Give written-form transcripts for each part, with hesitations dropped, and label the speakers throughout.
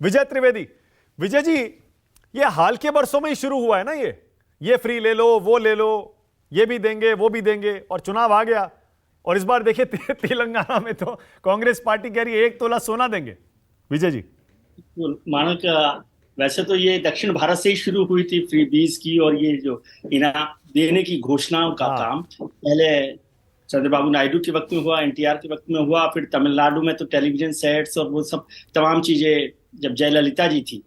Speaker 1: विजय त्रिवेदी। विजय जी, ये हाल के वर्षों में ही शुरू हुआ है ना, ये फ्री ले लो, वो ले लो, ये भी देंगे वो भी देंगे, और चुनाव आ गया। और इस बार देखिए तेलंगाना में तो कांग्रेस पार्टी कह रही है 1 तोला सोना देंगे। विजय जी।
Speaker 2: मानक वैसे तो ये दक्षिण भारत से ही शुरू हुई थी फ्री बीज की, और ये जो इनाम देने की घोषणाओं का
Speaker 1: हाँ।
Speaker 2: काम पहले चंद्रबाबू नायडू के वक्त में हुआ, एनटीआर के वक्त में हुआ, फिर तमिलनाडु में तो टेलीविजन सेट्स और वो सब तमाम चीजें जब जयललिता जी थी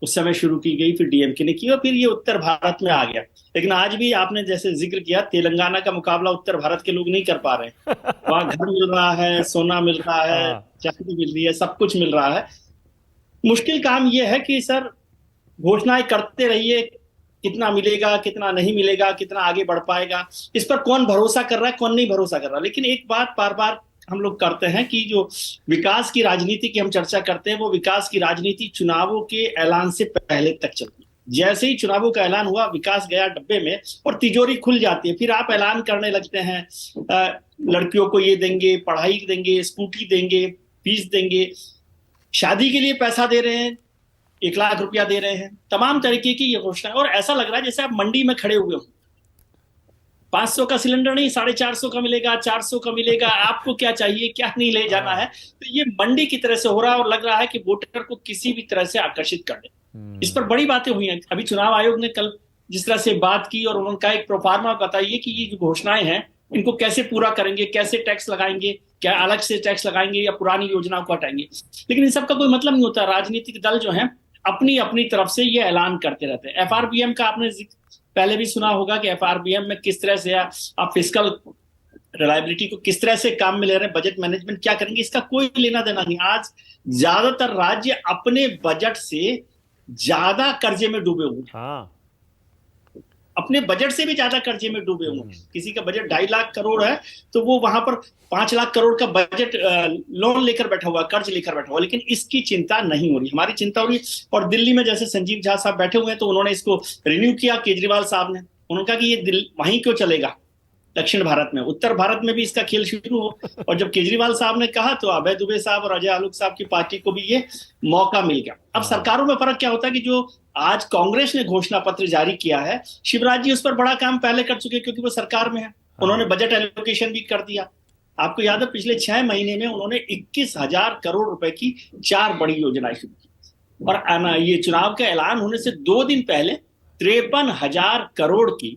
Speaker 2: उस समय शुरू की गई, फिर डीएमके ने की, और फिर ये उत्तर भारत में आ गया। लेकिन आज भी आपने जैसे जिक्र किया, तेलंगाना का मुकाबला उत्तर भारत के लोग नहीं कर पा रहे हैं। वहां घर मिल रहा है, सोना मिल रहा है,
Speaker 1: हाँ।
Speaker 2: चाकरी मिल रही है, सब कुछ मिल रहा है। मुश्किल काम यह है कि सर, घोषणाएं करते रहिए, कितना मिलेगा कितना नहीं मिलेगा, कितना आगे बढ़ पाएगा, इस पर कौन भरोसा कर रहा है कौन नहीं भरोसा कर रहा। लेकिन एक बात बार बार हम लोग करते हैं कि जो विकास की राजनीति की हम चर्चा करते हैं, वो विकास की राजनीति चुनावों के ऐलान से पहले तक चलती है। जैसे ही चुनावों का ऐलान हुआ, विकास गया डब्बे में और तिजोरी खुल जाती है, फिर आप ऐलान करने लगते हैं लड़कियों को ये देंगे, पढ़ाई देंगे, स्कूटी देंगे, फीस देंगे, शादी के लिए पैसा दे रहे हैं, 1 लाख रुपया दे रहे हैं, तमाम तरीके की ये घोषणा। और ऐसा लग रहा है जैसे आप मंडी में खड़े हुए हो, 500 का सिलेंडर नहीं 450 का मिलेगा, 400 का मिलेगा, आपको क्या चाहिए क्या नहीं ले जाना है।
Speaker 1: हाँ।
Speaker 2: तो ये मंडी की तरह से हो रहा है, और लग रहा है कि वोटर को किसी भी तरह से आकर्षित कर दे। इस पर बड़ी बातें हुई हैं। अभी चुनाव आयोग ने कल जिस तरह से बात की, और उन्होंने कहा एक प्रोफार्मा बताइए कि ये जो घोषणाएं हैं इनको कैसे पूरा करेंगे, कैसे टैक्स लगाएंगे, क्या अलग से टैक्स लगाएंगे या पुरानी योजनाओं को हटाएंगे। लेकिन इन सब का कोई मतलब नहीं होता। राजनीतिक दल जो है अपनी अपनी तरफ से ये ऐलान करते रहते हैं। एफआरबीएम का आपने पहले भी सुना होगा कि एफआरबीएम में किस तरह से आप फिस्कल रिलायबिलिटी को किस तरह से काम में ले रहे हैं, बजट मैनेजमेंट क्या करेंगे, इसका कोई लेना देना नहीं। आज ज्यादातर राज्य अपने बजट से ज्यादा कर्जे में डूबे हुए हैं,
Speaker 1: हाँ।
Speaker 2: अपने बजट से भी ज्यादा कर्जे में डूबे हुए हैं। किसी का बजट 2.5 लाख करोड़ है तो वो वहां पर 5 लाख करोड़ का बजट लोन लेकर बैठा हुआ, कर्ज लेकर बैठा हुआ। लेकिन इसकी चिंता नहीं हो रही, हमारी चिंता हो रही है। और दिल्ली में जैसे संजीव झा साहब बैठे हुए हैं, तो उन्होंने इसको रिन्यू किया, केजरीवाल साहब ने। उन्होंने कहा कि ये वहीं क्यों चलेगा, दक्षिण भारत में, उत्तर भारत में भी इसका खेल शुरू हो। और जब केजरीवाल साहब ने कहा तो अभय दुबे साहब और अजय आलोक साहब की पार्टी को भी ये मौका मिल गया। अब
Speaker 1: हाँ।
Speaker 2: सरकारों में फर्क क्या होता है कि जो आज कांग्रेस ने घोषणा पत्र जारी किया है, शिवराज जी उस पर बड़ा काम पहले कर चुके हैं, क्योंकि वो सरकार में है। उन्होंने
Speaker 1: हाँ।
Speaker 2: बजट एलोकेशन भी कर दिया। आपको याद है पिछले 6 महीने में उन्होंने 21,000 करोड़ रुपए की 4 बड़ी योजनाएं शुरू की। और ये चुनाव का ऐलान होने से 2 दिन पहले 53,000 करोड़ की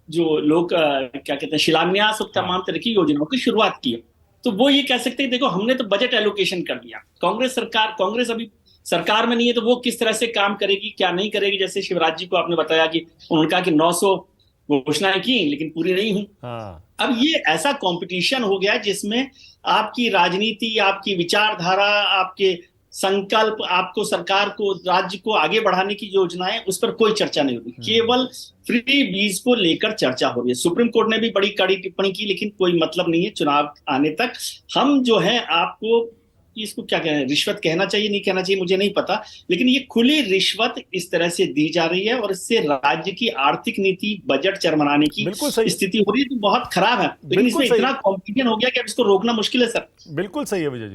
Speaker 2: जो लोग क्या कहते हैं शिलान्यास और
Speaker 1: हाँ।
Speaker 2: तमाम तरह की योजनाओं की शुरुआत की है। तो वो ये कह सकते हैं देखो हमने तो बजट एलोकेशन कर दिया। कांग्रेस अभी सरकार में नहीं है, तो वो किस तरह से काम करेगी क्या नहीं करेगी। जैसे शिवराज जी को आपने बताया कि उन्होंने कहा कि 900 घोषणाएं की लेकिन पूरी नहीं हुई।
Speaker 1: हाँ।
Speaker 2: अब ये ऐसा कंपटीशन हो गया जिसमें आपकी राजनीति, आपकी विचारधारा, आपके संकल्प, आपको सरकार को, राज्य को आगे बढ़ाने की योजनाएं, उस पर कोई चर्चा नहीं होती। केवल फ्री बीज को लेकर चर्चा हो रही है। सुप्रीम कोर्ट ने भी बड़ी कड़ी टिप्पणी की, लेकिन कोई मतलब नहीं है चुनाव आने तक। हम जो है आपको इसको क्या कहना, रिश्वत कहना चाहिए नहीं कहना चाहिए मुझे नहीं पता, लेकिन ये खुली रिश्वत इस तरह से दी जा रही है, और इससे राज्य की आर्थिक नीति, बजट चरमराने की
Speaker 1: बिल्कुल सही।
Speaker 2: स्थिति हो रही है, तो बहुत खराब है। लेकिन
Speaker 1: बिल्कुल
Speaker 2: इसमें
Speaker 1: सही।
Speaker 2: इतना कॉम्पिटिशन हो गया कि अब इसको रोकना मुश्किल है सर।
Speaker 1: बिल्कुल सही है विजय जी।